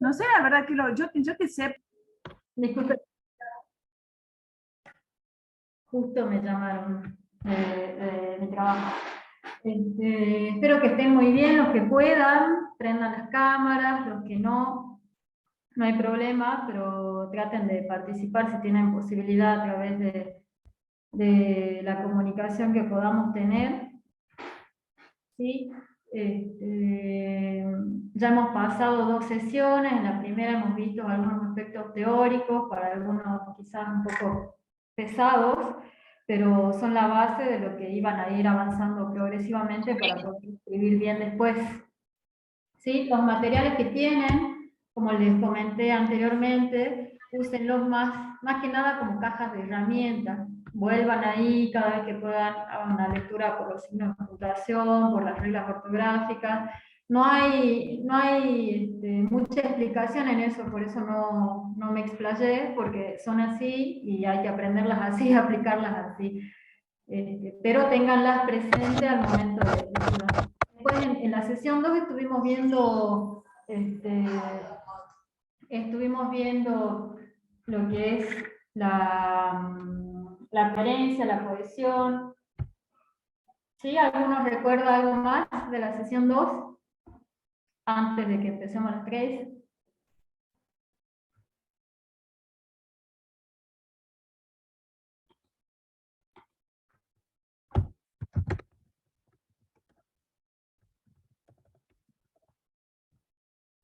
No sé, la verdad que yo que sé. Disculpe. Justo me llamaron de mi trabajo. Espero que estén muy bien los que puedan, prendan las cámaras, los que no, no hay problema, pero traten de participar si tienen posibilidad a través de la comunicación que podamos tener. ¿Sí? Ya hemos pasado 2 sesiones, en la primera hemos visto algunos aspectos teóricos, para algunos quizás un poco pesados, pero son la base de lo que iban a ir avanzando progresivamente para poder escribir bien después. ¿Sí? Los materiales que tienen, como les comenté anteriormente, úsenlos más que nada como cajas de herramientas. Vuelvan ahí cada vez que puedan, hagan una lectura por los signos de puntuación, por las reglas ortográficas. No hay mucha explicación en eso, por eso no me explayé, porque son así y hay que aprenderlas así y aplicarlas así. Pero tenganlas presentes al momento de lectura. Después en la sesión 2 estuvimos viendo lo que es la coherencia, la cohesión. ¿Sí? ¿Alguno recuerda algo más de la sesión 2? Antes de que empecemos las 3.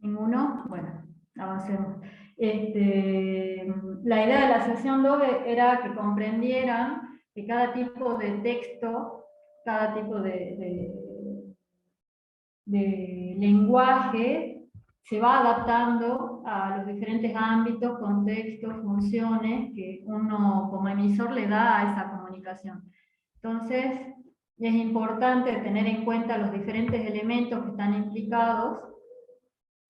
¿Ninguno? Bueno, avancemos. La idea de la sesión 2 era que comprendieran que cada tipo de texto, cada tipo de lenguaje se va adaptando a los diferentes ámbitos, contextos, funciones que uno como emisor le da a esa comunicación. Entonces, es importante tener en cuenta los diferentes elementos que están implicados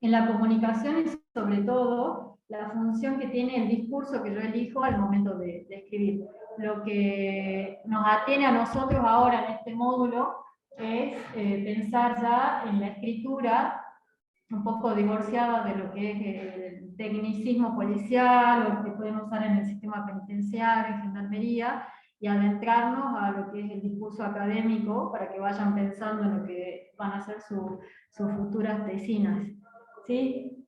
en la comunicación y sobre todo la función que tiene el discurso que yo elijo al momento de escribir. Lo que nos atiene a nosotros ahora en este módulo es pensar ya en la escritura un poco divorciada de lo que es el tecnicismo policial o lo que podemos usar en el sistema penitenciario, en gendarmería, y adentrarnos a lo que es el discurso académico para que vayan pensando en lo que van a ser sus futuras tesinas. ¿Sí?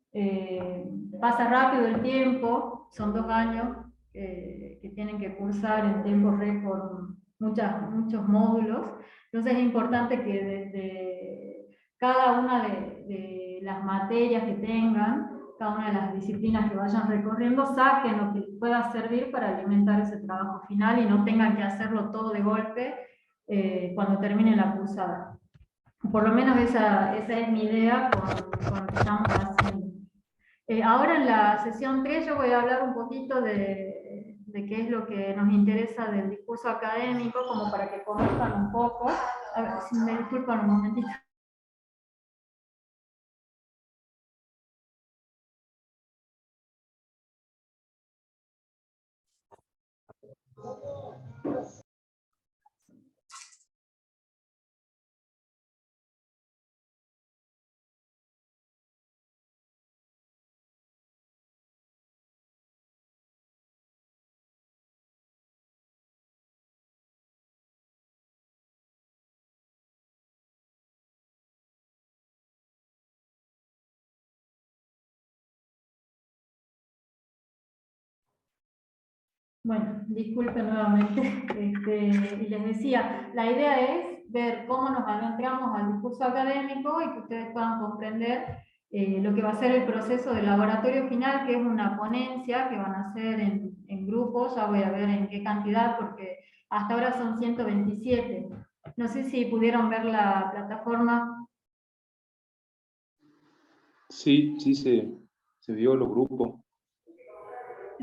Pasa rápido el tiempo, son 2 años que tienen que cursar en tiempo récord muchos módulos, entonces es importante que desde cada una de las materias que tengan, cada una de las disciplinas que vayan recorriendo, saquen lo que pueda servir para alimentar ese trabajo final y no tengan que hacerlo todo de golpe cuando termine la cursada. Por lo menos esa es mi idea con lo que estamos haciendo. Ahora en la sesión 3 yo voy a hablar un poquito de qué es lo que nos interesa del discurso académico, como para que conozcan un poco. A ver, si me disculpan un momentito. Bueno, disculpen nuevamente. Y les decía, la idea es ver cómo nos adentramos al discurso académico y que ustedes puedan comprender lo que va a ser el proceso del laboratorio final, que es una ponencia que van a hacer en grupos. Ya voy a ver en qué cantidad, porque hasta ahora son 127. No sé si pudieron ver la plataforma. Sí, se vio los grupos.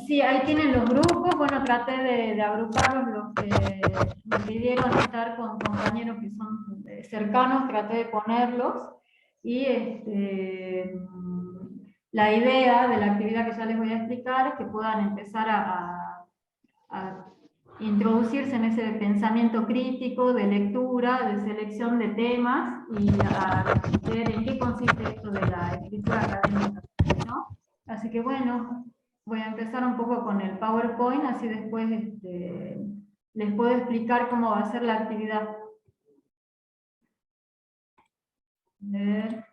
Sí, ahí tienen los grupos. Bueno, traté de agruparlos, los que me pidieron estar con compañeros que son cercanos, traté de ponerlos. Y la idea de la actividad que ya les voy a explicar es que puedan empezar a introducirse en ese pensamiento crítico, de lectura, de selección de temas, y a ver en qué consiste esto de la escritura académica, ¿no? Así que bueno, voy a empezar un poco con el PowerPoint, así después les puedo explicar cómo va a ser la actividad. A ver.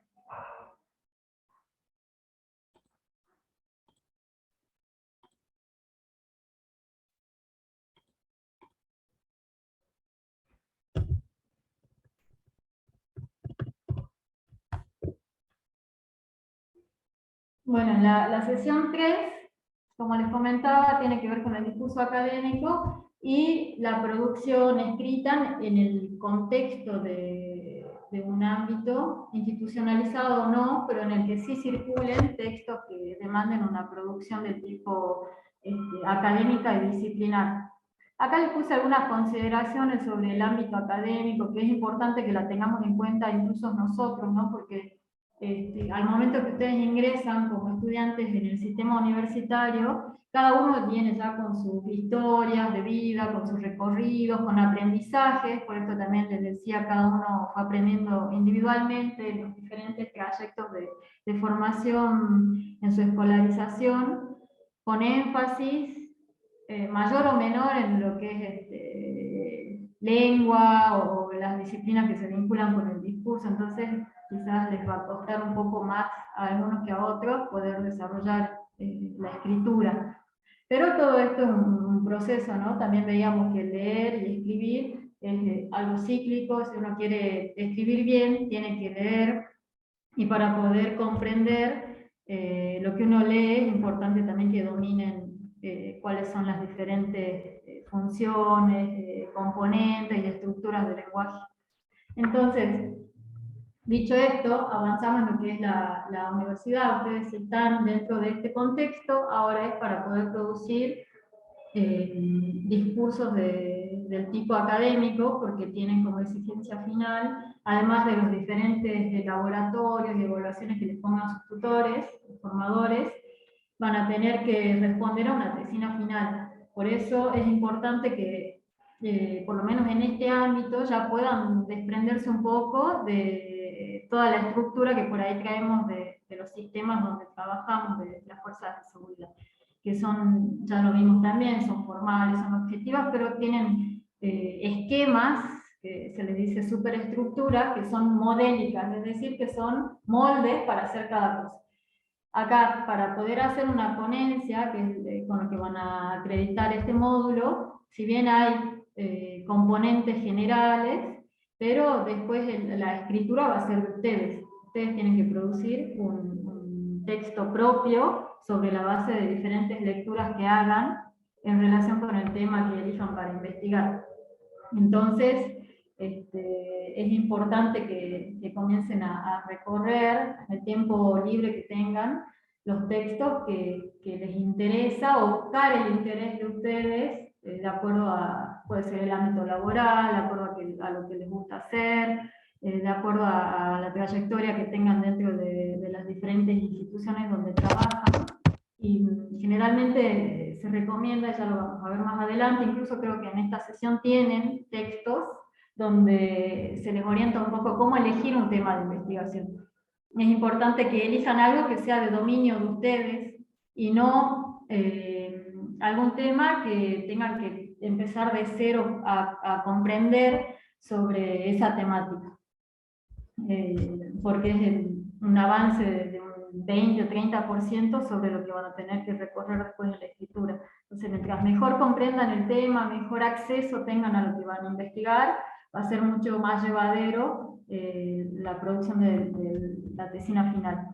Bueno, la sesión 3, como les comentaba, tiene que ver con el discurso académico y la producción escrita en el contexto de un ámbito institucionalizado o no, pero en el que sí circulen textos que demanden una producción de tipo académica y disciplinar. Acá les puse algunas consideraciones sobre el ámbito académico, que es importante que la tengamos en cuenta incluso nosotros, ¿no? Porque al momento que ustedes ingresan como estudiantes en el sistema universitario, cada uno viene ya con sus historias de vida, con sus recorridos, con aprendizajes, por esto también les decía, cada uno fue aprendiendo individualmente en los diferentes trayectos de formación en su escolarización, con énfasis mayor o menor en lo que es lengua o las disciplinas que se vinculan con el discurso. Entonces quizás les va a costar un poco más a algunos que a otros poder desarrollar la escritura. Pero todo esto es un proceso, ¿no? También veíamos que leer y escribir es algo cíclico. Si uno quiere escribir bien, tiene que leer, y para poder comprender lo que uno lee, es importante también que dominen cuáles son las diferentes funciones, componentes y estructuras del lenguaje. Entonces, dicho esto, avanzamos en lo que es la universidad. Ustedes están dentro de este contexto, ahora es para poder producir discursos del tipo académico, porque tienen como exigencia final, además de los diferentes laboratorios y evaluaciones que les pongan sus tutores, formadores, van a tener que responder a una tesina final. Por eso es importante que, por lo menos en este ámbito, ya puedan desprenderse un poco de toda la estructura que por ahí traemos de los sistemas donde trabajamos, de las fuerzas de seguridad, que son, ya lo vimos también, son formales, son objetivas, pero tienen esquemas, que se les dice superestructura, que son modélicas, es decir, que son moldes para hacer cada cosa. Acá, para poder hacer una ponencia, que es con lo que van a acreditar este módulo, si bien hay componentes generales, pero después la escritura va a ser de ustedes. Ustedes tienen que producir un texto propio sobre la base de diferentes lecturas que hagan en relación con el tema que elijan para investigar. Entonces, es importante que comiencen a recorrer el tiempo libre que tengan los textos que les interesa, o buscar el interés de ustedes de acuerdo a, puede ser el ámbito laboral, de acuerdo a lo que les gusta hacer, de acuerdo a la trayectoria que tengan dentro de las diferentes instituciones donde trabajan. Y generalmente se recomienda, ya lo vamos a ver más adelante, incluso creo que en esta sesión tienen textos donde se les orienta un poco cómo elegir un tema de investigación. Es importante que elijan algo que sea de dominio de ustedes y no algún tema que tengan que empezar de cero a comprender sobre esa temática. Porque es un avance de un 20 o 30% sobre lo que van a tener que recorrer después de la escritura. Entonces, mientras mejor comprendan el tema, mejor acceso tengan a lo que van a investigar, va a ser mucho más llevadero la producción de la tesina final.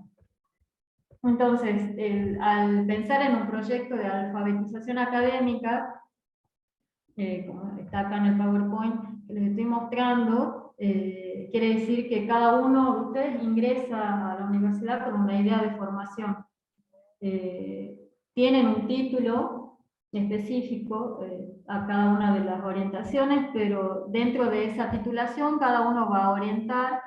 Entonces, al pensar en un proyecto de alfabetización académica, como está acá en el PowerPoint que les estoy mostrando, quiere decir que cada uno de ustedes ingresa a la universidad con una idea de formación. Tienen un título específico a cada una de las orientaciones, pero dentro de esa titulación cada uno va a orientar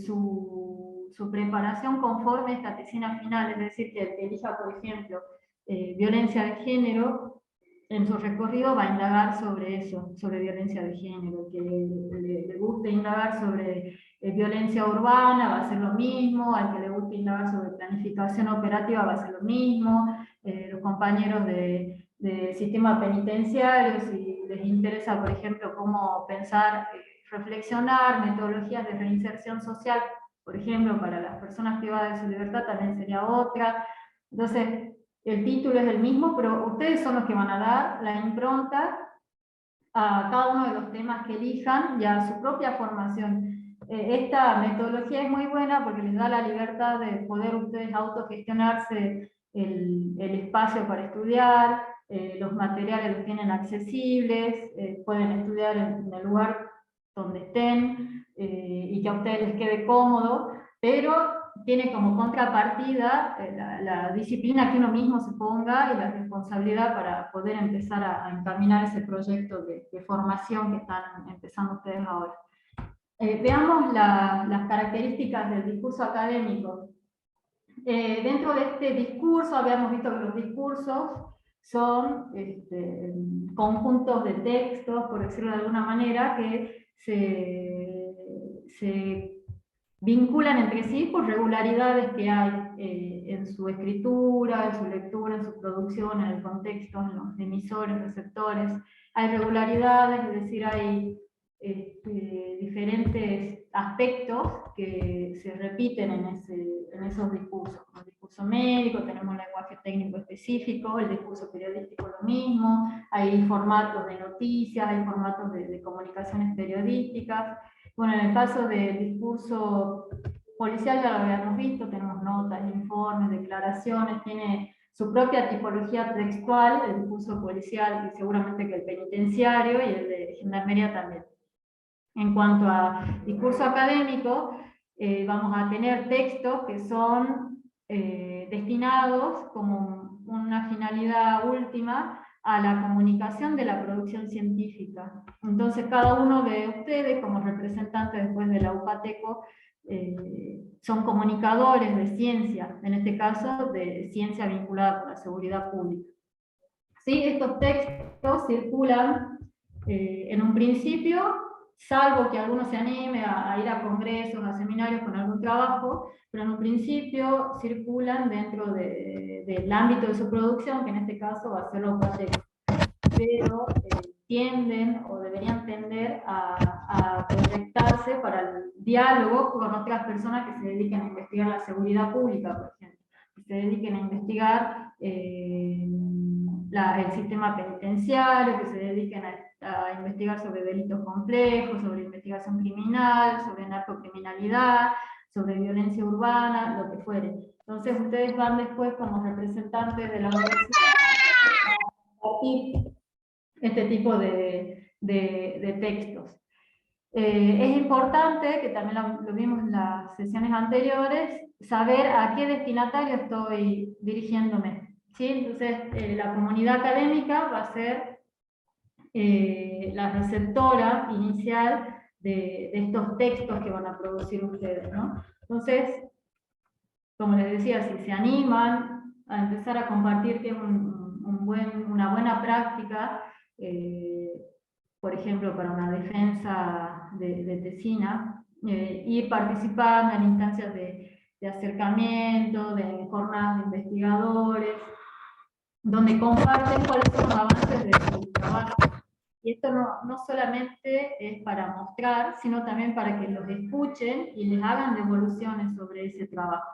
su preparación conforme a esta tesina final, es decir, que el que elija, por ejemplo, violencia de género, en su recorrido va a indagar sobre eso, sobre violencia de género, que le guste indagar sobre violencia urbana va a ser lo mismo, al que le guste indagar sobre planificación operativa va a ser lo mismo, los compañeros de sistema penitenciario, si les interesa, por ejemplo, cómo pensar, reflexionar metodologías de reinserción social, por ejemplo, para las personas privadas de su libertad también sería otra. Entonces, el título es el mismo, pero ustedes son los que van a dar la impronta a cada uno de los temas que elijan y a su propia formación. Esta metodología es muy buena porque les da la libertad de poder ustedes autogestionarse el espacio para estudiar, los materiales los tienen accesibles, pueden estudiar en el lugar donde estén y que a ustedes les quede cómodo, pero tiene como contrapartida la disciplina que uno mismo se ponga y la responsabilidad para poder empezar a encaminar ese proyecto de formación que están empezando ustedes ahora. Veamos las características del discurso académico. Dentro de este discurso habíamos visto que los discursos son conjuntos de textos, por decirlo de alguna manera, que se vinculan entre sí por regularidades que hay en su escritura, en su lectura, en su producción, en el contexto, en los emisores, receptores. Hay regularidades, es decir, hay diferentes aspectos que se repiten en esos discursos. El discurso médico, tenemos un lenguaje técnico específico, el discurso periodístico lo mismo, hay formatos de noticias, hay formatos de comunicaciones periodísticas. Bueno, en el caso del discurso policial ya lo habíamos visto, tenemos notas, informes, declaraciones, tiene su propia tipología textual, el discurso policial y seguramente que el penitenciario y el de gendarmería también. En cuanto a discurso académico, vamos a tener textos que son destinados como una finalidad última a la comunicación de la producción científica. Entonces cada uno de ustedes, como representantes después de la UPATECO, son comunicadores de ciencia, en este caso de ciencia vinculada con la seguridad pública. ¿Sí? Estos textos circulan en un principio, salvo que alguno se anime a ir a congresos, a seminarios con algún trabajo, pero en un principio circulan dentro del ámbito de su producción, que en este caso va a ser los proyectos. Pero tienden o deberían tender a proyectarse para el diálogo con otras personas que se dediquen a investigar la seguridad pública, por ejemplo, que se dediquen a investigar el sistema penitenciario, que se dediquen a investigar sobre delitos complejos, sobre investigación criminal, sobre narcocriminalidad, sobre violencia urbana, lo que fuere. Entonces ustedes van después como representantes de la universidad a compartir este tipo de textos. Es importante, que también lo vimos en las sesiones anteriores, saber a qué destinatario estoy dirigiéndome. ¿Sí? Entonces, la comunidad académica va a ser la receptora inicial de estos textos que van a producir ustedes, ¿no? Entonces, como les decía, si se animan a empezar a compartir, que es una buena práctica, por ejemplo, para una defensa de tesina, ir participando en instancias de acercamiento, de jornadas de investigadores, donde comparten cuáles son los avances de su trabajo. Y esto no solamente es para mostrar, sino también para que los escuchen y les hagan devoluciones sobre ese trabajo.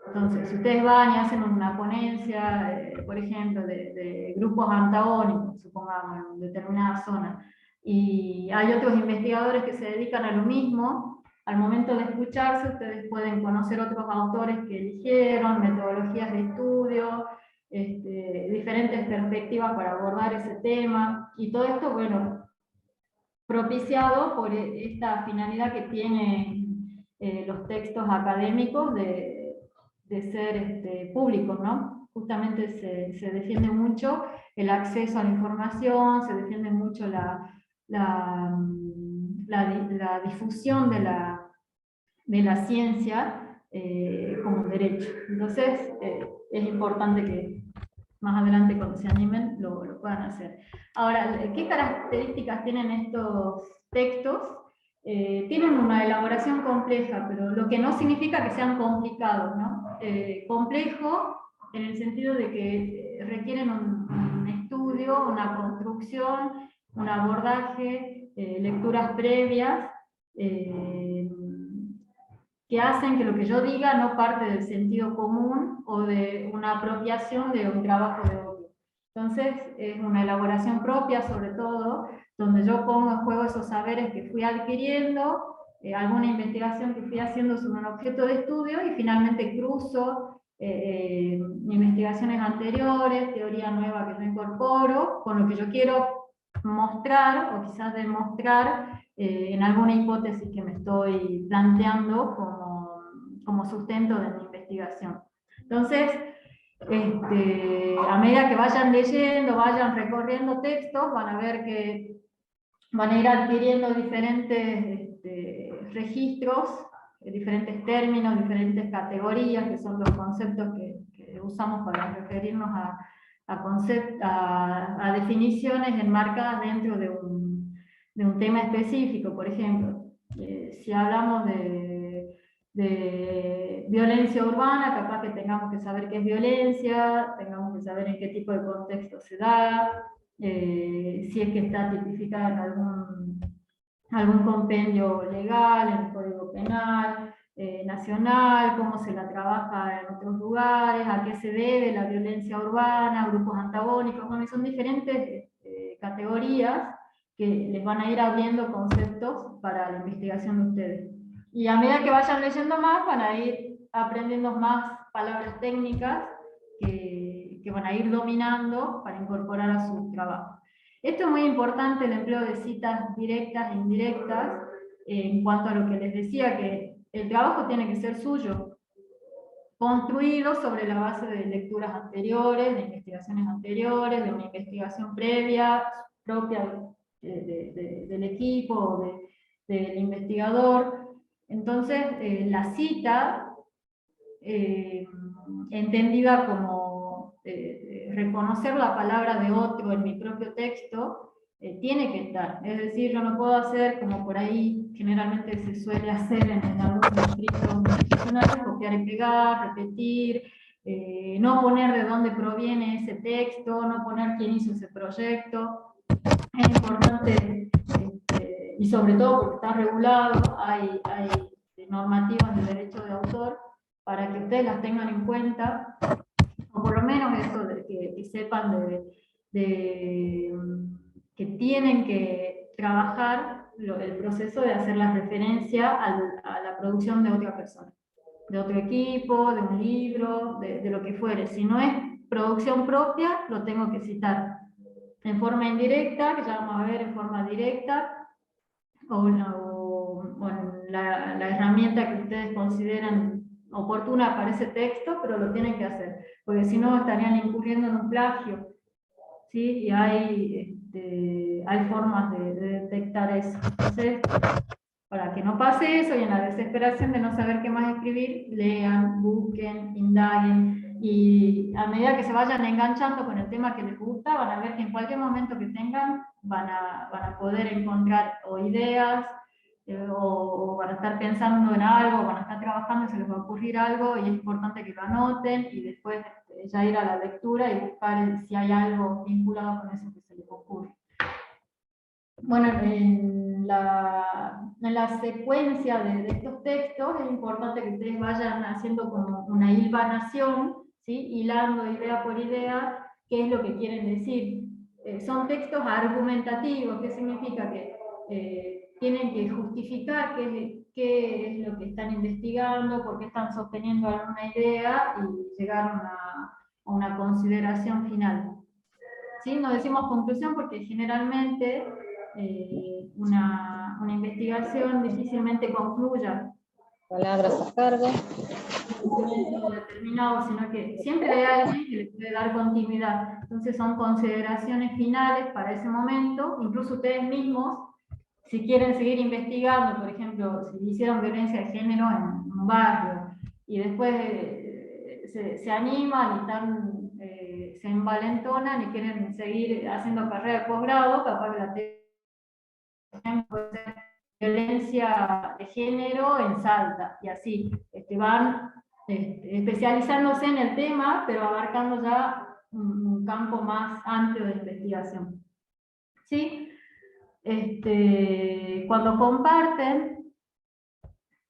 Entonces, si ustedes van y hacen una ponencia, por ejemplo, de grupos antagónicos, supongamos, en determinada zona, y hay otros investigadores que se dedican a lo mismo, al momento de escucharse, ustedes pueden conocer otros autores que eligieron, metodologías de estudio, diferentes perspectivas para abordar ese tema, y todo esto, bueno, propiciado por esta finalidad que tienen los textos académicos de ser públicos, ¿no? Justamente se defiende mucho el acceso a la información, se defiende mucho la difusión de la ciencia como derecho. Entonces, es importante más adelante cuando se animen lo puedan hacer. Ahora, ¿qué características tienen estos textos? Tienen una elaboración compleja, pero lo que no significa que sean complicados, ¿no? Complejo en el sentido de que requieren un estudio, una construcción, un abordaje, lecturas previas, que hacen que lo que yo diga no parte del sentido común o de una apropiación de un trabajo de otro. Entonces, es una elaboración propia, sobre todo, donde yo pongo en juego esos saberes que fui adquiriendo, alguna investigación que fui haciendo sobre un objeto de estudio, y finalmente cruzo investigaciones anteriores, teoría nueva que yo incorporo, con lo que yo quiero mostrar, o quizás demostrar, en alguna hipótesis que me estoy planteando como sustento de mi investigación. Entonces, a medida que vayan leyendo, vayan recorriendo textos, van a ver que van a ir adquiriendo diferentes registros, diferentes términos, diferentes categorías, que son los conceptos que usamos para referirnos a definiciones enmarcadas dentro de un tema específico. Por ejemplo, si hablamos de violencia urbana, capaz que tengamos que saber qué es violencia, tengamos que saber en qué tipo de contexto se da, si es que está tipificada en algún compendio legal, en el Código Penal nacional, cómo se la trabaja en otros lugares, a qué se debe la violencia urbana, grupos antagónicos. Bueno, son diferentes categorías que les van a ir abriendo conceptos para la investigación de ustedes. Y a medida que vayan leyendo más, van a ir aprendiendo más palabras técnicas que van a ir dominando para incorporar a su trabajo. Esto es muy importante, el empleo de citas directas e indirectas, en cuanto a lo que les decía, que el trabajo tiene que ser suyo, construido sobre la base de lecturas anteriores, de investigaciones anteriores, de una investigación previa, propia del equipo o del investigador. Entonces, la cita, entendida como reconocer la palabra de otro en mi propio texto, tiene que estar. Es decir, yo no puedo hacer como por ahí generalmente se suele hacer en algunos escritos institucionales, copiar y pegar, repetir, no poner de dónde proviene ese texto, no poner quién hizo ese proyecto. Es importante, y sobre todo porque está regulado, hay normativas de derecho de autor, para que ustedes las tengan en cuenta, o por lo menos eso de que sepan que tienen que trabajar el proceso de hacer la referencia a la producción de otra persona, de otro equipo, de un libro, de lo que fuere. Si no es producción propia, lo tengo que citar en forma indirecta, que ya vamos a ver en forma directa, o en la herramienta que ustedes consideran oportuna para ese texto, pero lo tienen que hacer, porque si no estarían incurriendo en un plagio, ¿sí? Y hay formas de detectar eso. Entonces, para que no pase eso, y en la desesperación de no saber qué más escribir, lean, busquen, indaguen, y a medida que se vayan enganchando con el tema que les gusta, van a ver que en cualquier momento que tengan, van a poder encontrar o ideas, o van a estar pensando en algo, van a estar trabajando y se les va a ocurrir algo, y es importante que lo anoten, y después ya ir a la lectura y buscar si hay algo vinculado con eso que se les ocurre. Bueno, en la secuencia de estos textos es importante que ustedes vayan haciendo como una hilvanación, ¿sí? Hilando idea por idea, qué es lo que quieren decir. Son textos argumentativos, ¿qué significa? Que tienen que justificar qué es lo que están investigando, por qué están sosteniendo alguna idea, y llegar a una consideración final. ¿Sí? No decimos conclusión porque generalmente una investigación difícilmente concluya Palabras a cargo. en un momento determinado, sino que siempre hay alguien que le puede dar continuidad. Entonces son consideraciones finales para ese momento. Incluso ustedes mismos, si quieren seguir investigando, por ejemplo, si hicieron violencia de género en un barrio, y después se animan y están se envalentonan y quieren seguir haciendo carrera de posgrado, capaz que la tesis puede ser violencia de género en Salta, y así van especializándose en el tema, pero abarcando ya un campo más amplio de investigación. ¿Sí? Cuando comparten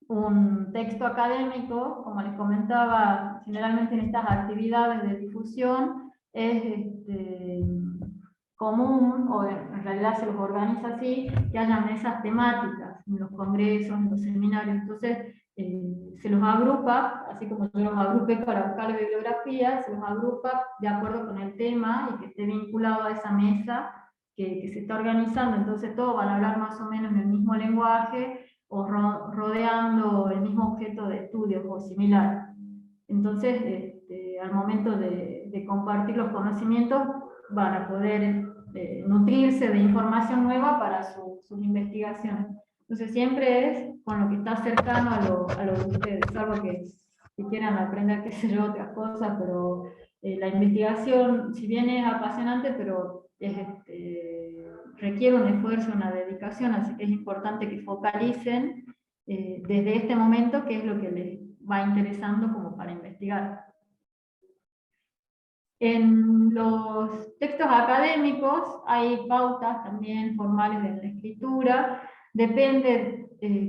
un texto académico, como les comentaba, generalmente en estas actividades de difusión es común, o en realidad se los organiza así, que haya mesas temáticas en los congresos, en los seminarios. Entonces se los agrupa, así como yo los agrupé para buscar bibliografía, se los agrupa de acuerdo con el tema y que esté vinculado a esa mesa que se está organizando. Entonces todos van a hablar más o menos en el mismo lenguaje o rodeando el mismo objeto de estudio o similar. Entonces al momento de compartir los conocimientos van a poder nutrirse de información nueva para sus investigaciones. Entonces siempre es con lo que está cercano a lo de ustedes, salvo que quieran aprender, qué sé yo, otras cosas, pero la investigación, si bien es apasionante, pero requiere un esfuerzo, una dedicación, así que es importante que focalicen desde este momento qué es lo que les va interesando como para investigar. En los textos académicos hay pautas también formales de la escritura, depende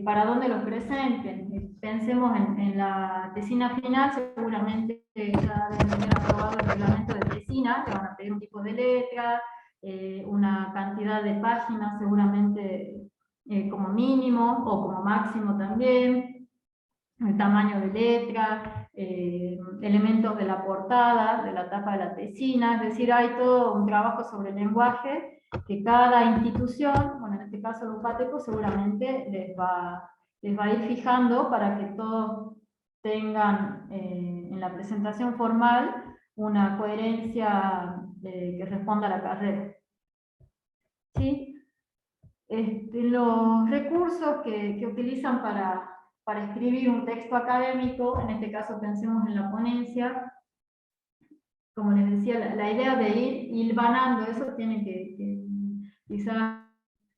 para dónde los presenten. Pensemos en la tesina final, seguramente ya deben tener aprobado el reglamento de tesina, le van a pedir un tipo de letra, una cantidad de páginas seguramente como mínimo o como máximo también, el tamaño de letra, elementos de la portada, de la tapa de la tesina, es decir, hay todo un trabajo sobre el lenguaje que cada institución, bueno, en este caso los UPATECO, seguramente les va a ir fijando para que todos tengan en la presentación formal una coherencia que responda a la carrera. ¿Sí? Los recursos que utilizan para escribir un texto académico, en este caso pensemos en la ponencia, como les decía, la idea de ir hilvanando eso tiene que quizás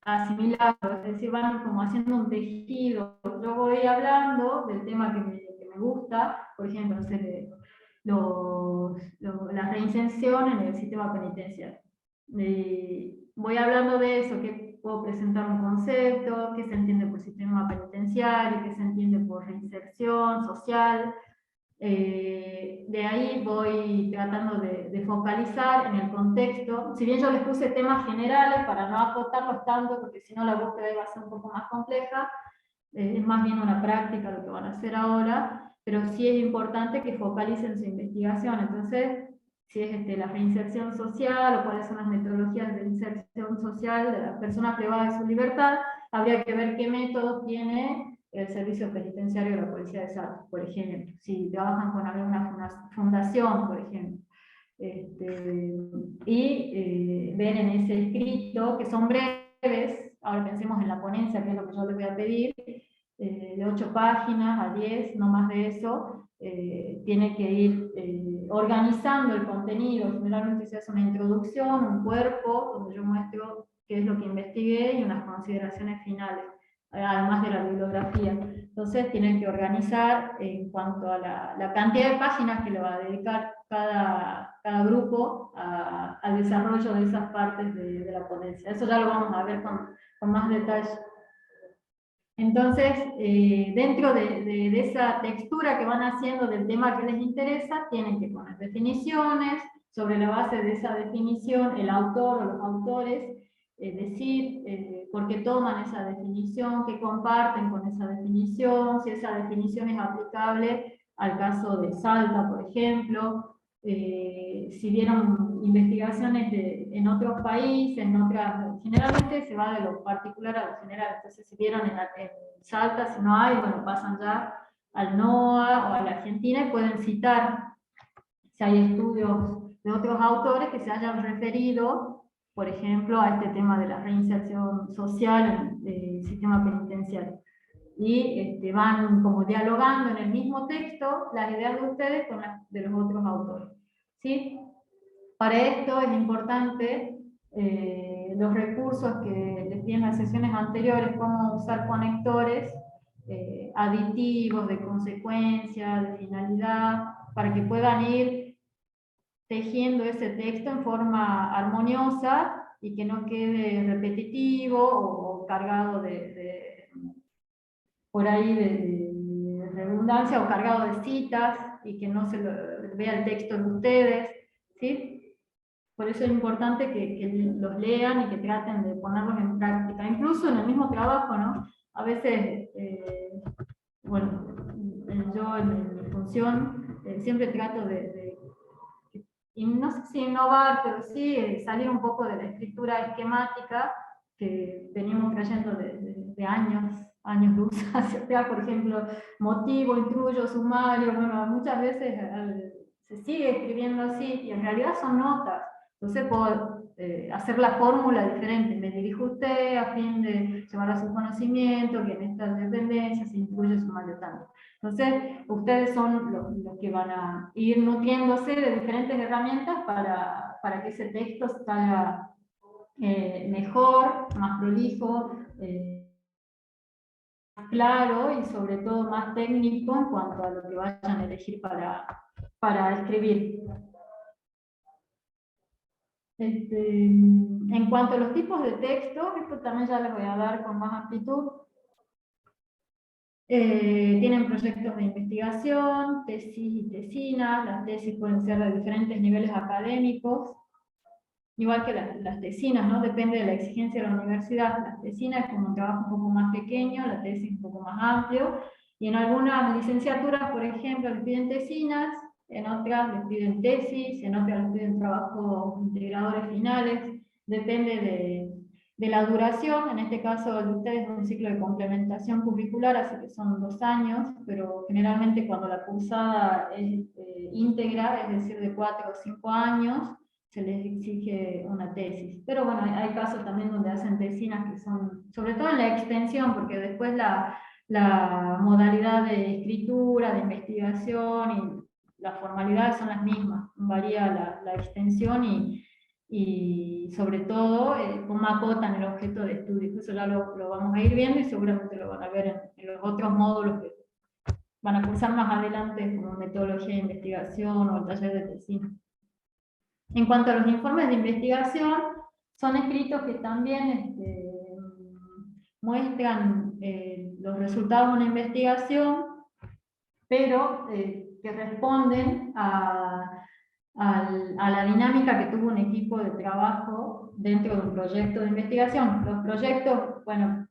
asimilarlo, es decir, van como haciendo un tejido. Yo voy hablando del tema que me gusta, por ejemplo, no sé, la reinserción en el sistema penitenciario. Voy hablando de eso, que puedo presentar un concepto, qué se entiende por sistema penitenciario, qué se entiende por reinserción social. De ahí voy tratando de focalizar en el contexto. Si bien yo les puse temas generales para no acotarlos tanto, porque si no la búsqueda iba a ser un poco más compleja, es más bien una práctica lo que van a hacer ahora, pero sí es importante que focalicen su investigación. Entonces, si es la reinserción social o cuáles son las metodologías de inserción social de las personas privadas de su libertad, habría que ver qué métodos tiene el servicio penitenciario de la Policía de Salta, por ejemplo, si trabajan con alguna fundación, por ejemplo. Ver en ese escrito, que son breves, ahora pensemos en la ponencia, que es lo que yo les voy a pedir, de 8 páginas a 10, no más de eso, tiene que ir organizando el contenido. Generalmente se hace una introducción, un cuerpo, donde yo muestro qué es lo que investigué y unas consideraciones finales, además de la bibliografía. Entonces tienen que organizar en cuanto a la cantidad de páginas que le va a dedicar cada grupo al desarrollo de esas partes de la ponencia. Eso ya lo vamos a ver con más detalle. Entonces, dentro de esa textura que van haciendo del tema que les interesa, tienen que poner definiciones, sobre la base de esa definición, el autor o los autores, decir por qué toman esa definición, qué comparten con esa definición, si esa definición es aplicable al caso de Salta, por ejemplo, si vieron investigaciones en otros países, generalmente se va de lo particular a lo general. Entonces si vieron en Salta, si no hay, bueno, pasan ya al NOA o a la Argentina y pueden citar si hay estudios de otros autores que se hayan referido, por ejemplo, a este tema de la reinserción social en el sistema penitenciario. Y van como dialogando en el mismo texto las ideas de ustedes con las de los otros autores. ¿Sí? Para esto es importante los recursos que les di en las sesiones anteriores, cómo usar conectores aditivos, de consecuencia, de finalidad, para que puedan ir tejiendo ese texto en forma armoniosa y que no quede repetitivo o cargado por ahí de redundancia o cargado de citas y que no se vea el texto de ustedes, ¿sí? Por eso es importante que los lean y que traten de ponerlos en práctica, incluso en el mismo trabajo, ¿no? A veces, bueno, yo en mi función siempre trato y no sé si innovar, pero sí salir un poco de la escritura esquemática que venimos trayendo de años luz hacia acá, por ejemplo, motivo, intruyo, sumario, bueno, muchas veces se sigue escribiendo así y en realidad son notas. Entonces puedo hacer la fórmula diferente, me dirijo a usted a fin de llevar a su conocimiento que en estas dependencias se incluye sumario tanto. Entonces, ustedes son los que van a ir nutriéndose de diferentes herramientas para que ese texto salga mejor, más prolijo, más claro y sobre todo más técnico en cuanto a lo que vayan a elegir para escribir. En cuanto a los tipos de texto, esto también ya les voy a dar con más amplitud. Tienen proyectos de investigación, tesis y tesinas. Las tesis pueden ser de diferentes niveles académicos, igual que las tesinas, ¿no? Depende de la exigencia de la universidad. Las tesinas es como un trabajo un poco más pequeño, la tesis un poco más amplio, y en algunas licenciaturas, por ejemplo, les piden tesinas, en otras les piden tesis, en otras les piden trabajos integradores finales, depende de la duración. En este caso el de ustedes es un ciclo de complementación curricular, así que son 2 años, pero generalmente cuando la cursada es íntegra, es decir, de 4 o 5 años, se les exige una tesis. Pero bueno, hay casos también donde hacen tesinas que son, sobre todo en la extensión, porque después la modalidad de escritura, de investigación y las formalidades son las mismas, varía la extensión y sobre todo cómo acotan el objeto de estudio. Eso ya lo vamos a ir viendo y seguramente lo van a ver en los otros módulos que van a cursar más adelante, como metodología de investigación o el taller de tesina. En cuanto a los informes de investigación, son escritos que también muestran los resultados de una investigación, pero que responden a la dinámica que tuvo un equipo de trabajo dentro de un proyecto de investigación. Los proyectos, bueno,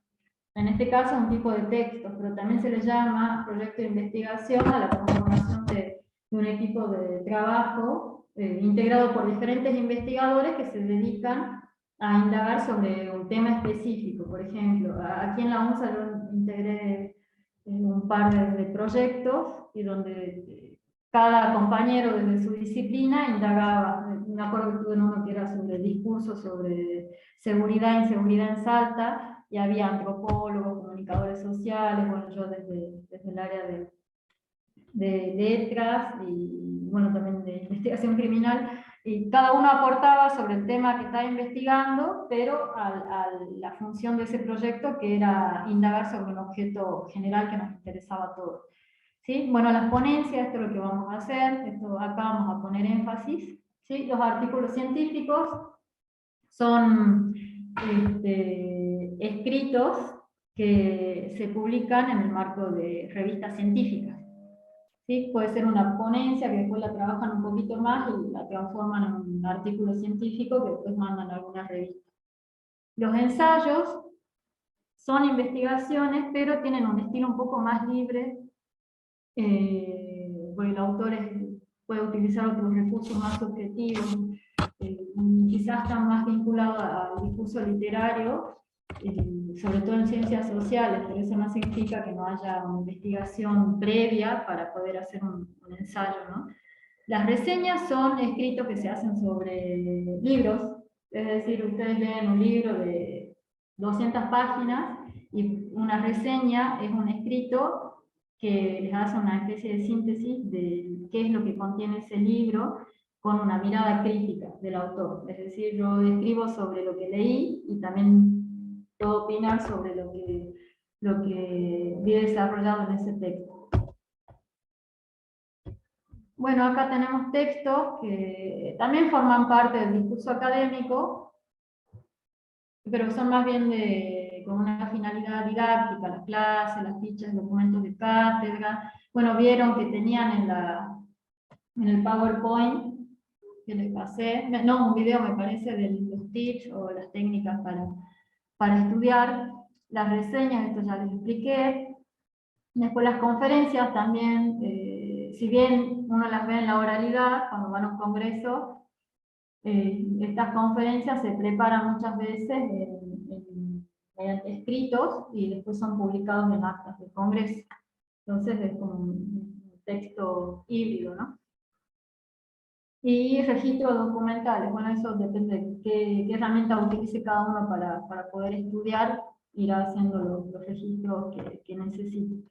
en este caso un tipo de textos, pero también se les llama proyecto de investigación a la conformación de un equipo de trabajo integrado por diferentes investigadores que se dedican a indagar sobre un tema específico. Por ejemplo, aquí en la UNSA yo integré un par de proyectos y donde cada compañero desde su disciplina indagaba. Me acuerdo que tuve uno que era sobre discursos sobre seguridad e inseguridad en Salta, y había antropólogos, comunicadores sociales, bueno, yo desde el área de letras y bueno, también de investigación criminal, y cada uno aportaba sobre el tema que estaba investigando, pero a la función de ese proyecto, que era indagar sobre un objeto general que nos interesaba a todos. ¿Sí? Bueno, las ponencias, esto es lo que vamos a hacer, esto acá vamos a poner énfasis. ¿Sí? Los artículos científicos son escritos que se publican en el marco de revistas científicas. ¿Sí? Puede ser una ponencia que después la trabajan un poquito más y la transforman en un artículo científico que después mandan a alguna revista. Los ensayos son investigaciones, pero tienen un estilo un poco más libre, porque el autor puede utilizar otros recursos más subjetivos, quizás están más vinculados al discurso literario, sobre todo en ciencias sociales, pero eso no significa que no haya una investigación previa para poder hacer un ensayo, ¿no? Las reseñas son escritos que se hacen sobre libros, es decir, ustedes leen un libro de 200 páginas y una reseña es un escrito que les hace una especie de síntesis de qué es lo que contiene ese libro, con una mirada crítica del autor. Es decir, yo escribo sobre lo que leí y también puedo opinar sobre lo que vi desarrollado en ese texto. Bueno, acá tenemos textos que también forman parte del discurso académico, pero son más bien con una finalidad didáctica, las clases, las fichas, documentos de cátedra. Bueno, vieron que tenían en el PowerPoint que les pasé, no, un video me parece de los tips o las técnicas para estudiar, las reseñas, esto ya les expliqué. Después las conferencias también, si bien uno las ve en la oralidad, cuando van a un congreso, estas conferencias se preparan muchas veces mediante escritos y después son publicados en actas del congreso. Entonces es como un texto híbrido, ¿no? Y registros documentales, bueno, eso depende de qué herramienta utilice cada uno para poder estudiar, irá haciendo los registros que necesite.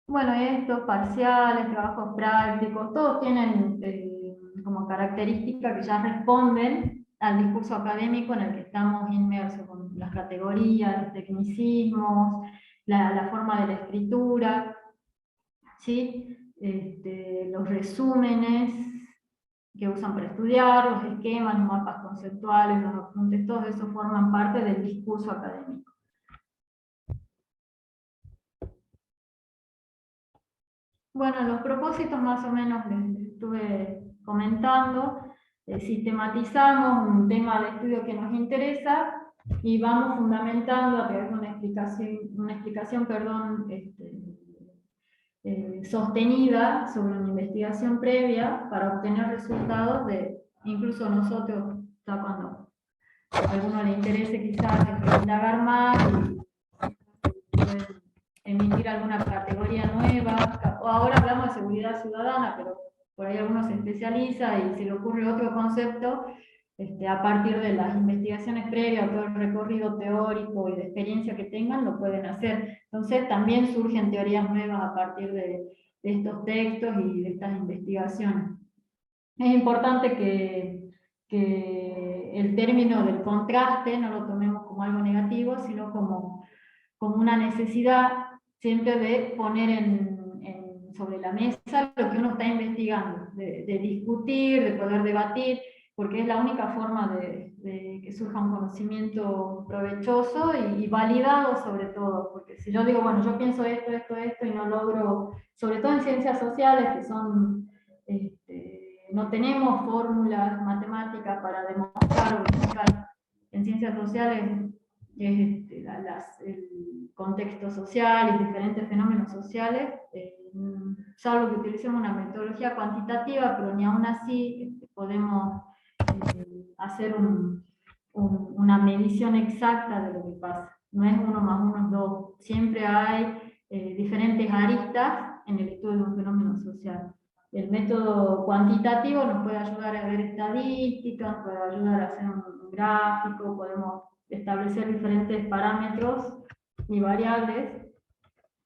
Bueno, estos parciales, trabajos prácticos, todos tienen como característica que ya responden al discurso académico en el que estamos inmersos, con las categorías, los tecnicismos, la forma de la escritura, ¿sí? Los resúmenes que usan para estudiar, los esquemas, los mapas conceptuales, los apuntes, todo eso forman parte del discurso académico. Bueno, los propósitos más o menos les estuve comentando. Sistematizamos un tema de estudio que nos interesa y vamos fundamentando a través de una explicación sostenida sobre una investigación previa para obtener resultados de, incluso nosotros, ya cuando a alguno le interese quizás indagar más y pueden emitir alguna categoría nueva, o ahora hablamos de seguridad ciudadana, pero por ahí alguno se especializa y se le ocurre otro concepto, a partir de las investigaciones previas, todo el recorrido teórico y de experiencia que tengan, lo pueden hacer. Entonces también surgen teorías nuevas a partir de estos textos y de estas investigaciones. Es importante que el término del contraste no lo tomemos como algo negativo, sino como una necesidad siempre de poner sobre la mesa lo que uno está investigando, de discutir, de poder debatir, porque es la única forma de que surja un conocimiento provechoso y validado sobre todo, porque si yo digo, bueno, yo pienso esto, y no logro, sobre todo en ciencias sociales, que son, no tenemos fórmulas matemáticas para demostrar o explicar. En ciencias sociales el contexto social y diferentes fenómenos sociales, salvo que utilicemos una metodología cuantitativa, pero ni aún así podemos hacer una medición exacta de lo que pasa. No es 1 más 1 es 2. Siempre hay diferentes aristas en el estudio de un fenómeno social. El método cuantitativo nos puede ayudar a ver estadísticas, puede ayudar a hacer un gráfico, podemos establecer diferentes parámetros y variables,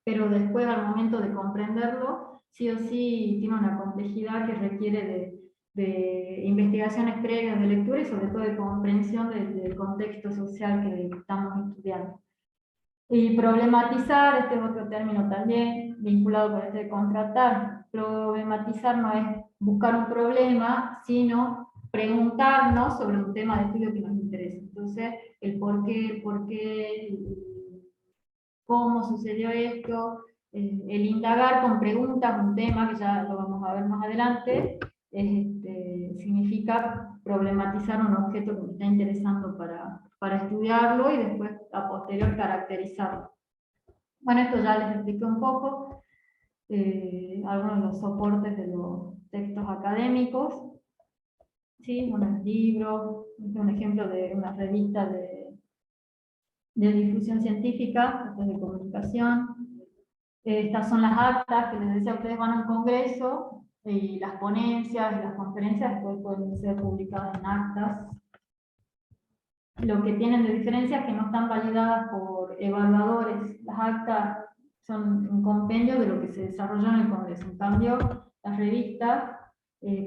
pero después al momento de comprenderlo, sí o sí tiene una complejidad que requiere de investigaciones previas de lectura y sobre todo de comprensión del contexto social que estamos estudiando. Y problematizar, este es otro término también vinculado con este de contratar. Problematizar no es buscar un problema, sino preguntarnos sobre un tema de estudio que nos interesa. Entonces, el por qué, cómo sucedió esto, el indagar con preguntas un tema, que ya lo vamos a ver más adelante, significa problematizar un objeto que me está interesando para estudiarlo y después a posterior caracterizarlo. Bueno, esto ya les expliqué un poco, algunos de los soportes de los textos académicos, ¿sí? Unos libros, un ejemplo de una revista de difusión científica, de comunicación. Estas son las actas que les decía, ustedes van a un congreso y las ponencias y las conferencias después pueden ser publicadas en actas. Lo que tienen de diferencia es que no están validadas por evaluadores. Las actas son un compendio de lo que se desarrolló en el congreso. En cambio, las revistas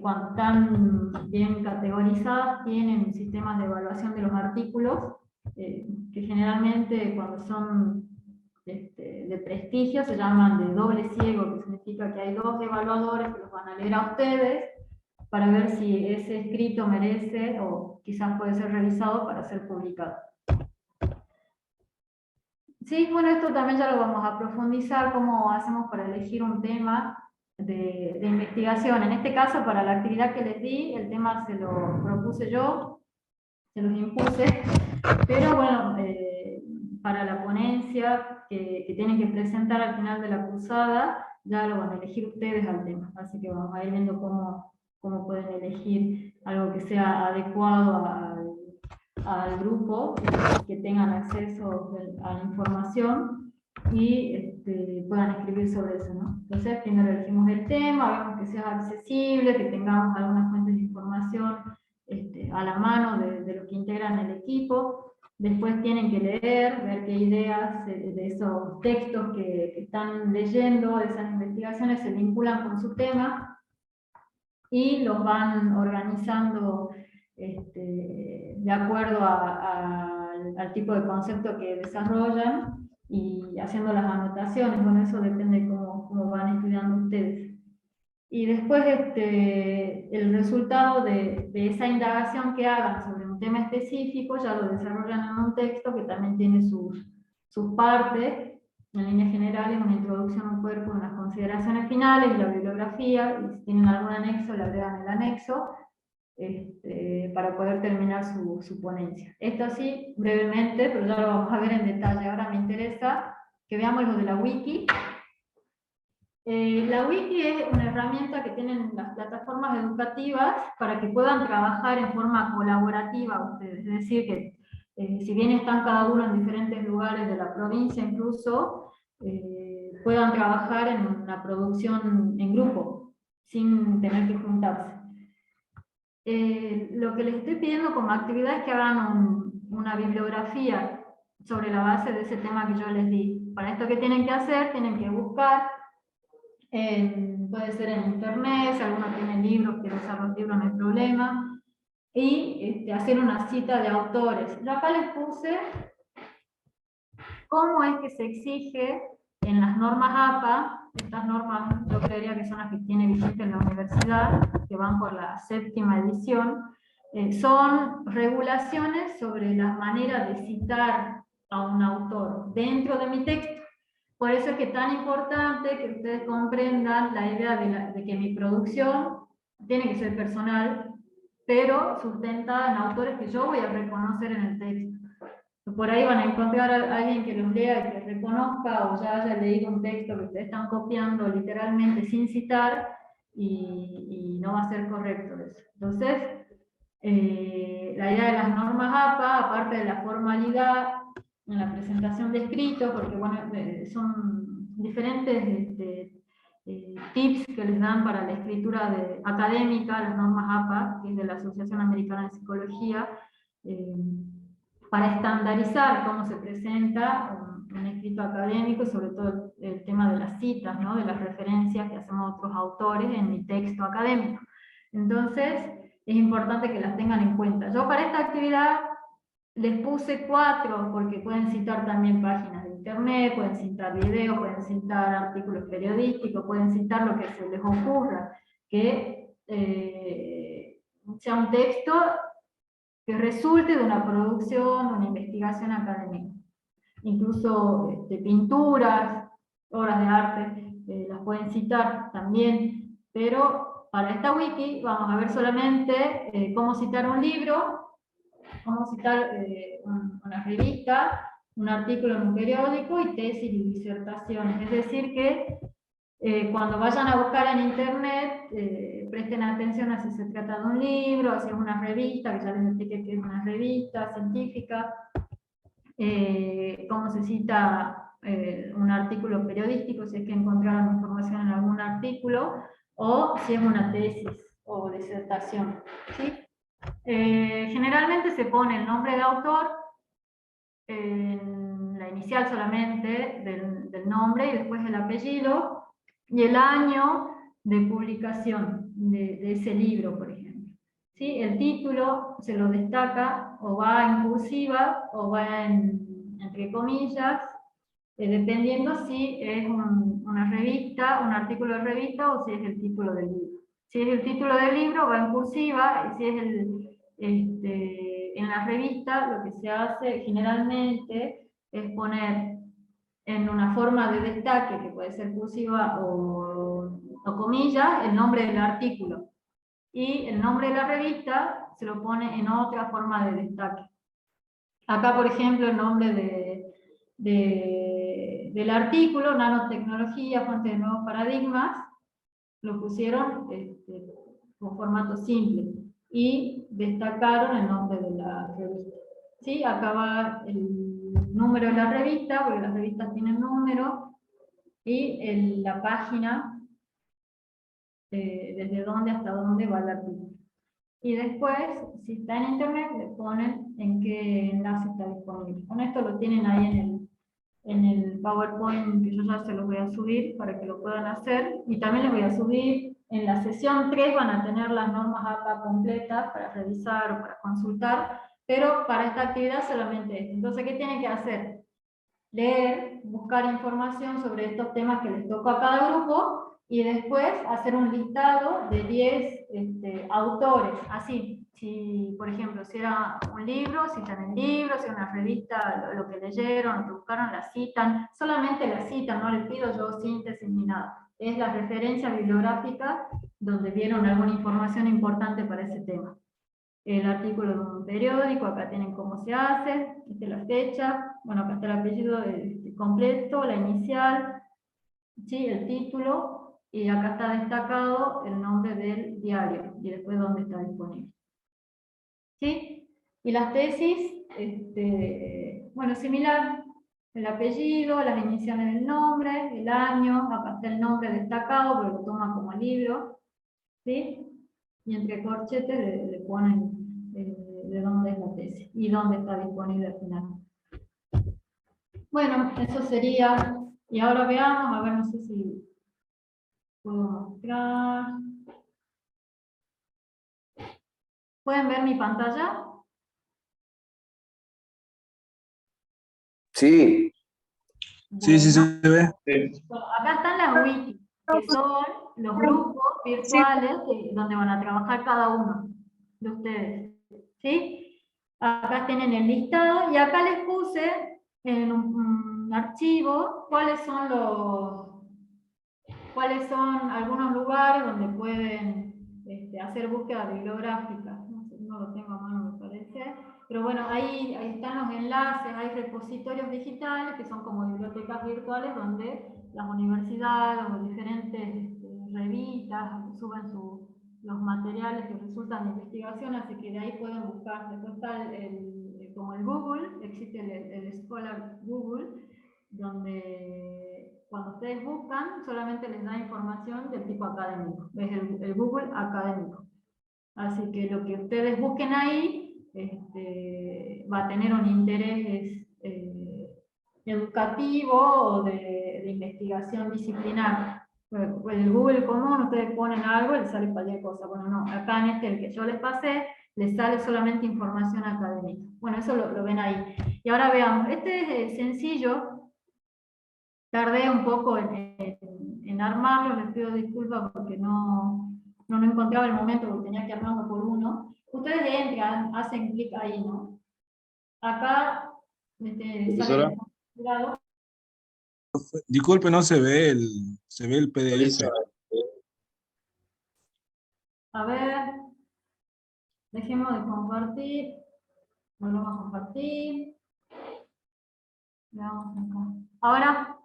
cuando están bien categorizadas, tienen sistemas de evaluación de los artículos, que generalmente cuando son de prestigio se llaman de doble ciego, que significa que hay dos evaluadores que los van a leer a ustedes para ver si ese escrito merece o quizás puede ser revisado para ser publicado. Sí, bueno, esto también ya lo vamos a profundizar, cómo hacemos para elegir un tema de investigación. En este caso, para la actividad que les di, el tema se lo propuse yo, se los impuse, pero bueno, para la ponencia que tienen que presentar al final de la cursada, ya lo van a elegir ustedes al tema, así que vamos a ir viendo cómo pueden elegir algo que sea adecuado al grupo, que tengan acceso a la información y puedan escribir sobre eso, ¿no? Entonces, primero elegimos el tema, vemos que sea accesible, que tengamos algunas fuentes de información a la mano de los que integran el equipo. Después tienen que leer, ver qué ideas de esos textos que están leyendo, de esas investigaciones, se vinculan con su tema y los van organizando de acuerdo al tipo de concepto que desarrollan y haciendo las anotaciones. Bueno, eso depende de cómo van estudiando ustedes. Y después el resultado de esa indagación que hagan sobre un tema específico ya lo desarrollan en un texto que también tiene sus partes, en líneas generales, una introducción, un cuerpo, unas consideraciones finales y la bibliografía, y si tienen algún anexo, le agregan el anexo, para poder terminar su ponencia. Esto así, brevemente, pero ya lo vamos a ver en detalle. Ahora me interesa que veamos lo de la wiki. La wiki es una herramienta que tienen las plataformas educativas para que puedan trabajar en forma colaborativa ustedes, es decir, que si bien están cada uno en diferentes lugares de la provincia incluso, puedan trabajar en una producción en grupo, sin tener que juntarse. Lo que les estoy pidiendo como actividad es que hagan una bibliografía sobre la base de ese tema que yo les di. Para esto, ¿qué tienen que hacer? Tienen que buscar, puede ser en internet, si alguno tiene libros, quiere usar los libros, no hay problema, y hacer una cita de autores. Yo acá les puse cómo es que se exige en las normas APA. Estas normas yo creería que son las que tiene vigente en la universidad, que van por la 7ª edición, son regulaciones sobre la manera de citar a un autor dentro de mi texto. Por eso es que es tan importante que ustedes comprendan la idea de que mi producción tiene que ser personal, pero sustentada en autores que yo voy a reconocer en el texto. Por ahí van a encontrar a alguien que los lea y que reconozca o ya haya leído un texto que ustedes están copiando literalmente sin citar, y no va a ser correcto eso. Entonces, la idea de las normas APA, aparte de la formalidad en la presentación de escritos, porque bueno, son diferentes tips que les dan para la escritura académica, las normas APA, que es de la Asociación Americana de Psicología, para estandarizar cómo se presenta un escrito académico, y sobre todo el tema de las citas, ¿no? De las referencias que hacemos otros autores en mi texto académico. Entonces, es importante que las tengan en cuenta. Yo para esta actividad les puse 4, porque pueden citar también páginas de internet, pueden citar videos, pueden citar artículos periodísticos, pueden citar lo que se les ocurra, que sea un texto que resulte de una producción, de una investigación académica. Incluso pinturas, obras de arte, las pueden citar también, pero para esta wiki vamos a ver solamente cómo citar un libro, cómo citar una revista, un artículo en un periódico y tesis y disertaciones. Es decir que cuando vayan a buscar en internet, presten atención a si se trata de un libro, a si es una revista, que ya les expliqué que es una revista científica, cómo se cita un artículo periodístico, si es que encontraron información en algún artículo, o si es una tesis o disertación, ¿sí? Generalmente se pone el nombre de autor, en la inicial solamente del nombre, y después el apellido, y el año de publicación de ese libro, por ejemplo. ¿Sí? El título se lo destaca, o va en cursiva, o va entre comillas, dependiendo si es una revista, un artículo de revista, o si es el título del libro. Si es el título del libro, va en cursiva, y si es en la revista, lo que se hace generalmente es poner en una forma de destaque, que puede ser cursiva o comillas, el nombre del artículo. Y el nombre de la revista se lo pone en otra forma de destaque. Acá, por ejemplo, el nombre del artículo, nanotecnología, fuente de nuevos paradigmas, lo pusieron con formato simple y destacaron el nombre de la revista. ¿Sí? Acá va el número de la revista, porque las revistas tienen número, y la página, desde dónde hasta dónde va el artículo. Y después, si está en internet, le ponen en qué enlace está disponible. Con esto lo tienen ahí en el PowerPoint, que yo ya se los voy a subir para que lo puedan hacer. Y también les voy a subir, en la sesión 3 van a tener las normas APA completas para revisar o para consultar, pero para esta actividad solamente esto. Entonces, ¿qué tienen que hacer? Leer, buscar información sobre estos temas que les tocó a cada grupo, y después hacer un listado de 10 autores, así, si por ejemplo, si era un libro, citan el libro, si era una revista, lo que leyeron, lo que buscaron, la citan, solamente la citan, no les pido yo síntesis ni nada, es la referencia bibliográfica donde vieron alguna información importante para ese tema. El artículo de un periódico, acá tienen cómo se hace, la fecha, bueno, acá está el apellido completo, la inicial, ¿sí? El título, y acá está destacado el nombre del diario, y después dónde está disponible. ¿Sí? Y las tesis, bueno, similar, el apellido, las iniciales del nombre, el año, acá está el nombre destacado, pero lo toma como libro, ¿sí? Y entre corchetes le ponen de dónde es la tesis y dónde está disponible al final. Bueno, eso sería, y ahora veamos, a ver, no sé si puedo mostrar. ¿Pueden ver mi pantalla? Sí. Sí, sí Bueno, se ve. Sí. bueno, acá están las wikis, que son los grupos virtuales donde van a trabajar cada uno de ustedes. ¿Sí? Acá tienen el listado, y acá les puse en un archivo cuáles son algunos lugares donde pueden hacer búsqueda bibliográfica. No sé, no lo tengo a mano, me parece. Pero bueno, ahí están los enlaces, hay repositorios digitales que son como bibliotecas virtuales donde las universidades o diferentes revistas suben los materiales que resultan de investigación, así que de ahí pueden buscar. Después está como el Google, existe el Scholar Google, donde cuando ustedes buscan solamente les da información del tipo académico, es el Google académico. Así que lo que ustedes busquen ahí va a tener un interés educativo o de investigación disciplinar. El Google común, ustedes ponen algo y les sale cualquier cosa. Bueno, no, acá en el que yo les pasé, les sale solamente información académica. Bueno, eso lo ven ahí. Y ahora veamos, este es sencillo. Tardé un poco en armarlo, les pido disculpas porque no encontraba el momento porque tenía que armarlo por uno. Ustedes entran, hacen clic ahí, ¿no? Acá Profesora. sale. Disculpe, no se ve el PDF. A ver, dejemos de compartir, volvemos a compartir. Veamos acá. Ahora.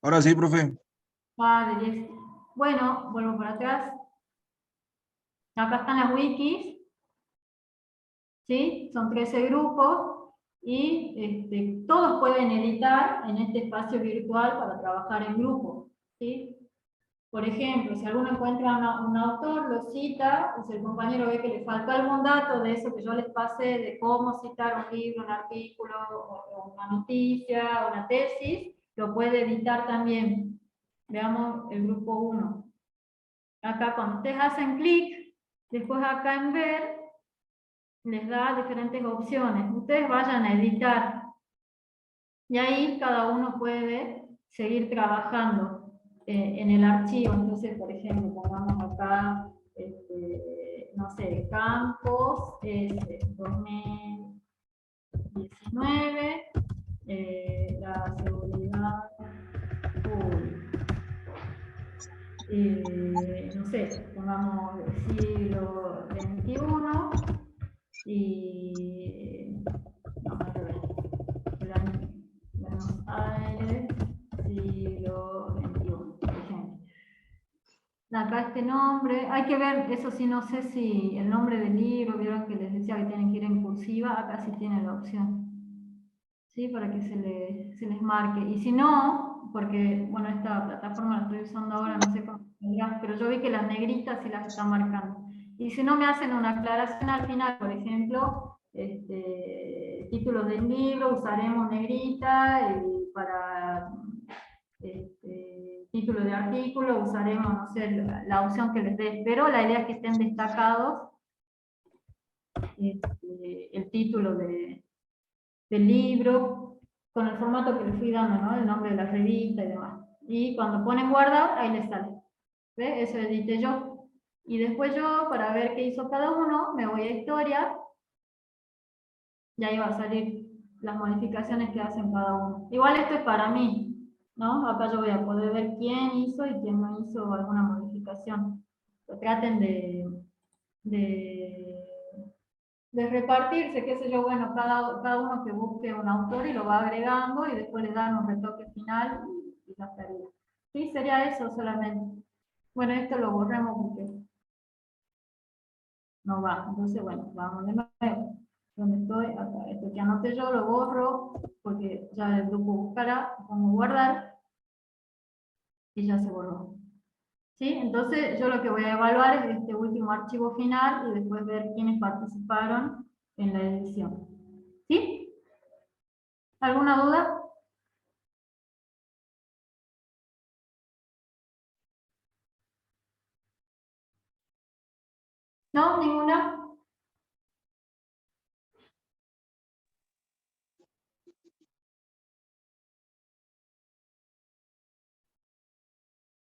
Ahora sí, profe. Vale, 10. Bueno, vuelvo para atrás. Acá están las wikis. ¿Sí? Son 13 grupos. Y todos pueden editar en este espacio virtual para trabajar en grupo. ¿Sí? Por ejemplo, si alguno encuentra un autor, lo cita, o si el compañero ve que le faltó algún dato de eso que yo les pasé, de cómo citar un libro, un artículo, o una noticia, o una tesis, lo puede editar también. Veamos el grupo 1. Acá cuando ustedes hacen clic, después acá en ver, les da diferentes opciones. Ustedes vayan a editar. Y ahí cada uno puede seguir trabajando en el archivo. Entonces, por ejemplo, pongamos acá, no sé, Campos, 2019, la seguridad pública. No sé, pongamos el siglo XXI y vamos a ver, Buenos Aires, siglo XXI, por ejemplo. Acá este nombre, hay que ver, eso sí, no sé si el nombre del libro, vieron que les decía que tienen que ir en cursiva, acá sí tienen la opción, ¿sí? Para que se les marque. Y si no, porque, bueno, esta plataforma la estoy usando ahora, no sé cómo saldrá, pero yo vi que las negritas sí las están marcando. Y si no me hacen una aclaración al final, por ejemplo, títulos del libro, usaremos negrita, y para título de artículo usaremos, no sé, la opción que les dé, pero la idea es que estén destacados el título del libro, con el formato que les fui dando, ¿no? El nombre de la revista y demás. Y cuando ponen guardar, ahí les sale. ¿Ve? Eso edité yo. Y después yo, para ver qué hizo cada uno, me voy a historia, y ahí va a salir las modificaciones que hacen cada uno. Igual esto es para mí, ¿no? Acá yo voy a poder ver quién hizo y quién no hizo alguna modificación. Pero traten de repartirse, qué sé yo, bueno, cada uno que busque un autor y lo va agregando y después le dan un retoque final y ya estaría. Sí, sería eso solamente. Bueno, esto lo borramos porque no va. Entonces, bueno, vamos de nuevo. ¿Dónde estoy? Acá. Esto que anoté yo lo borro porque ya el grupo buscará, pongo guardar y ya se borró. ¿Sí? Entonces yo lo que voy a evaluar es este último archivo final y después ver quiénes participaron en la edición. ¿Sí? ¿Alguna duda? ¿No? ¿Ninguna?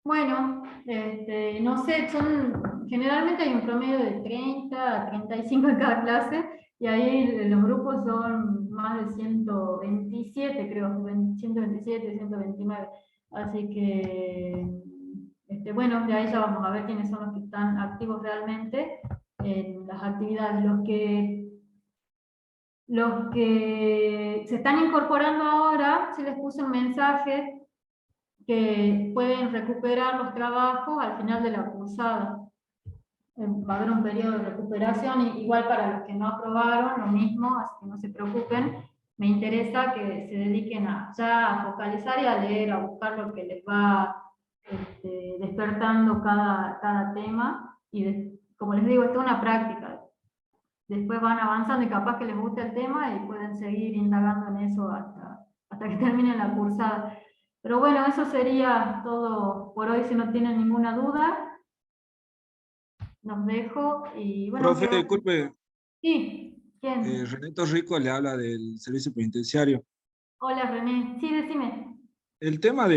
Bueno, no sé, generalmente hay un promedio de 30 a 35 en cada clase, y ahí los grupos son más de 127, creo, 127, 129. Así que, bueno, de ahí ya vamos a ver quiénes son los que están activos realmente en las actividades. Los que se están incorporando ahora, se les puso un mensaje que pueden recuperar los trabajos al final de la cursada. Va a haber un periodo de recuperación, igual para los que no aprobaron, lo mismo, así que no se preocupen. Me interesa que se dediquen ya a focalizar y a leer, a buscar lo que les va despertando cada tema, y como les digo, esto es una práctica. Después van avanzando y capaz que les gusta el tema y pueden seguir indagando en eso hasta que terminen la cursada. Pero bueno, eso sería todo por hoy. Si no tienen ninguna duda, los dejo. Y bueno, Profe, disculpe, sí, ¿quién? René Torrico le habla del servicio penitenciario. Hola René, sí, decime. El tema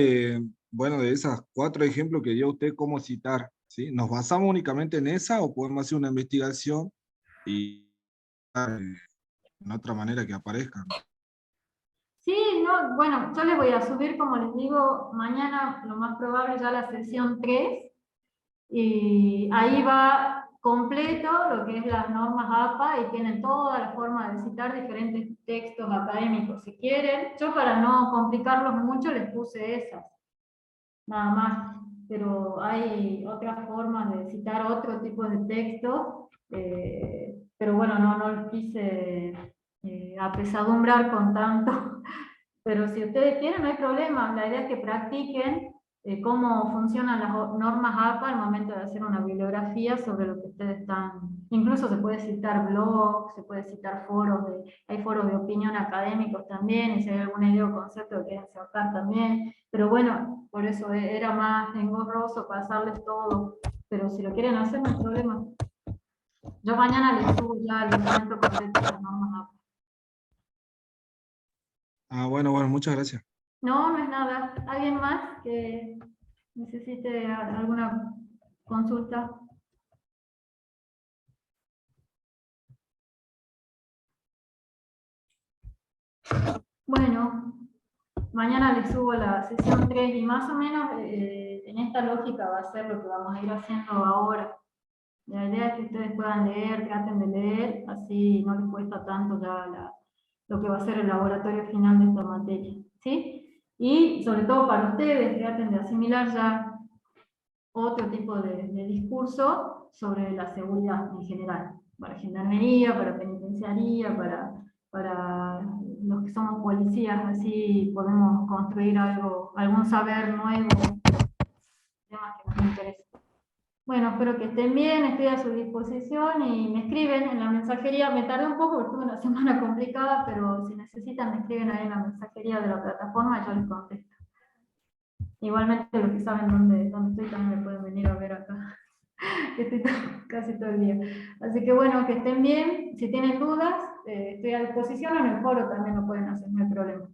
bueno, de esas 4 ejemplos que dio usted, ¿cómo citar? ¿Sí? ¿Nos basamos únicamente en esa o podemos hacer una investigación y en otra manera que aparezcan? Sí, no, bueno, yo les voy a subir, como les digo, mañana lo más probable ya la sesión 3, y ahí va completo lo que es las normas APA y tienen toda la forma de citar diferentes textos académicos. Si quieren, yo para no complicarlos mucho les puse esas, nada más, pero hay otras formas de citar otro tipo de textos, pero bueno, no los quise apesadumbrar con tanto. Pero si ustedes quieren, no hay problema. La idea es que practiquen cómo funcionan las normas APA al momento de hacer una bibliografía sobre lo que ustedes están incluso se puede citar blogs, se puede citar foros, hay foros de opinión académicos también, y si hay alguna idea o concepto que quieren sacar también, pero bueno, por eso era más engorroso pasarles todo, pero si lo quieren hacer no hay problema. Yo mañana les subo ya el documento completo de las normas. Ah, bueno, muchas gracias. No, no es nada. ¿Alguien más que necesite alguna consulta? Bueno, mañana les subo la sesión 3 y más o menos en esta lógica va a ser lo que vamos a ir haciendo ahora. La idea es que ustedes puedan leer, traten de leer, así no les cuesta tanto ya lo que va a ser el laboratorio final de esta materia, ¿sí? Y sobre todo para ustedes, traten de asimilar ya otro tipo de discurso sobre la seguridad en general, para gendarmería, para penitenciaría, para los que somos policías, así podemos construir algún saber nuevo, temas que nos interesen. Bueno, espero que estén bien, estoy a su disposición y me escriben en la mensajería. Me tardé un poco porque tuve una semana complicada, pero si necesitan me escriben ahí en la mensajería de la plataforma y yo les contesto. Igualmente los que saben dónde estoy también me pueden venir a ver acá. Estoy casi todo el día. Así que bueno, que estén bien. Si tienen dudas, estoy a disposición. En el foro también lo pueden hacer, no hay problema.